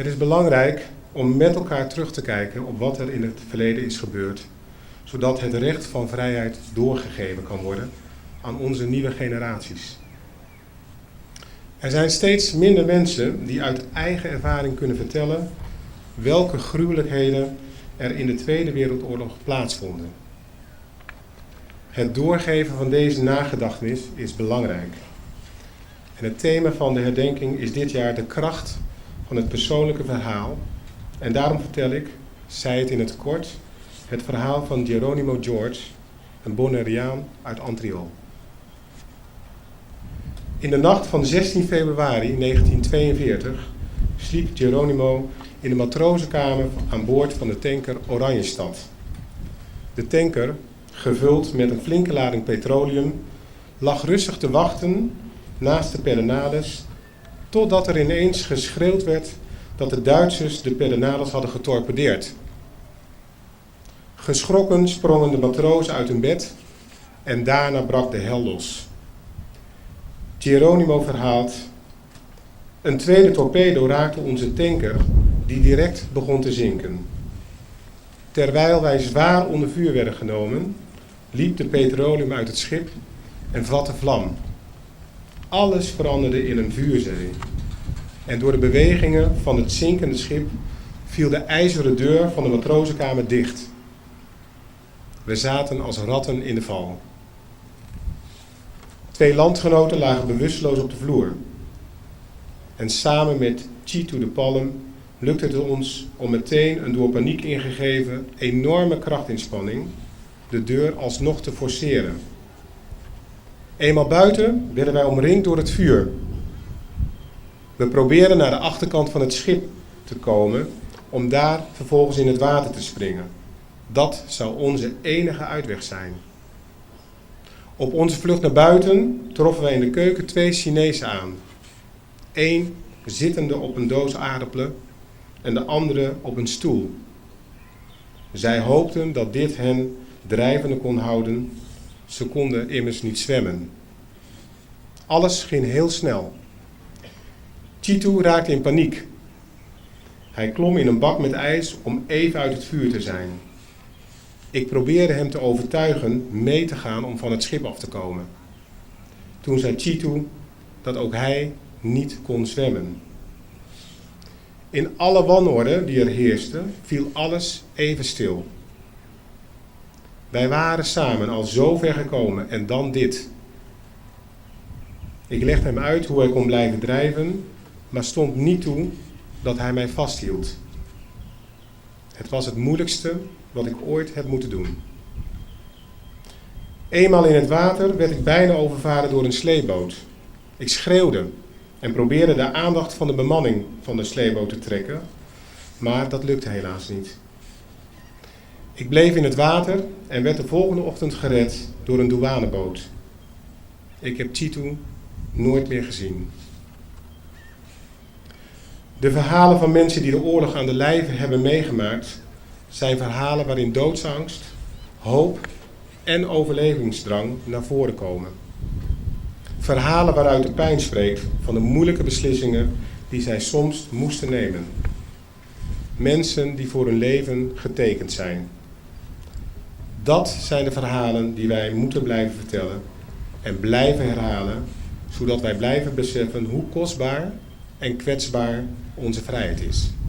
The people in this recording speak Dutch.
Het is belangrijk om met elkaar terug te kijken op wat er in het verleden is gebeurd, zodat het recht van vrijheid doorgegeven kan worden aan onze nieuwe generaties. Er zijn steeds minder mensen die uit eigen ervaring kunnen vertellen welke gruwelijkheden er in de Tweede Wereldoorlog plaatsvonden. Het doorgeven van deze nagedachtenis is belangrijk. En het thema van de herdenking is dit jaar de kracht van het persoonlijke verhaal. En daarom vertel ik, zij het in het kort, het verhaal van Geronimo George, een Bonaireaan uit Antioch. In de nacht van 16 februari 1942 sliep Geronimo in de matrozenkamer aan boord van de tanker Oranjestad. De tanker, gevuld met een flinke lading petroleum, lag rustig te wachten naast de Pedernales, totdat er ineens geschreeuwd werd dat de Duitsers de Pedernales hadden getorpedeerd. Geschrokken sprongen de matrozen uit hun bed en daarna brak de hel los. Geronimo verhaalt: een tweede torpedo raakte onze tanker, die direct begon te zinken. Terwijl wij zwaar onder vuur werden genomen, liep de petroleum uit het schip en vatte vlam. Alles veranderde in een vuurzee. En door de bewegingen van het zinkende schip viel de ijzeren deur van de matrozenkamer dicht. We zaten als ratten in de val. 2 landgenoten lagen bewusteloos op de vloer. En samen met Chitu de Palm lukte het ons om meteen een door paniek ingegeven enorme krachtinspanning de deur alsnog te forceren. Eenmaal buiten werden wij omringd door het vuur. We probeerden naar de achterkant van het schip te komen om daar vervolgens in het water te springen. Dat zou onze enige uitweg zijn. Op onze vlucht naar buiten troffen wij in de keuken 2 Chinezen aan. 1 zittende op een doos aardappelen en de andere op een stoel. Zij hoopten dat dit hen drijvende kon houden. Ze konden immers niet zwemmen. Alles ging heel snel. Chitu raakte in paniek. Hij klom in een bak met ijs om even uit het vuur te zijn. Ik probeerde hem te overtuigen mee te gaan om van het schip af te komen. Toen zei Chitu dat ook hij niet kon zwemmen. In alle wanorde die er heerste, viel alles even stil. Wij waren samen al zo ver gekomen en dan dit. Ik legde hem uit hoe hij kon blijven drijven, maar stond niet toe dat hij mij vasthield. Het was het moeilijkste wat ik ooit heb moeten doen. Eenmaal in het water werd ik bijna overvaren door een sleepboot. Ik schreeuwde en probeerde de aandacht van de bemanning van de sleepboot te trekken, maar dat lukte helaas niet. Ik bleef in het water en werd de volgende ochtend gered door een douaneboot. Ik heb Chitu nooit meer gezien. De verhalen van mensen die de oorlog aan de lijve hebben meegemaakt zijn verhalen waarin doodsangst, hoop en overlevingsdrang naar voren komen. Verhalen waaruit de pijn spreekt van de moeilijke beslissingen die zij soms moesten nemen. Mensen die voor hun leven getekend zijn. Dat zijn de verhalen die wij moeten blijven vertellen en blijven herhalen, zodat wij blijven beseffen hoe kostbaar en kwetsbaar onze vrijheid is.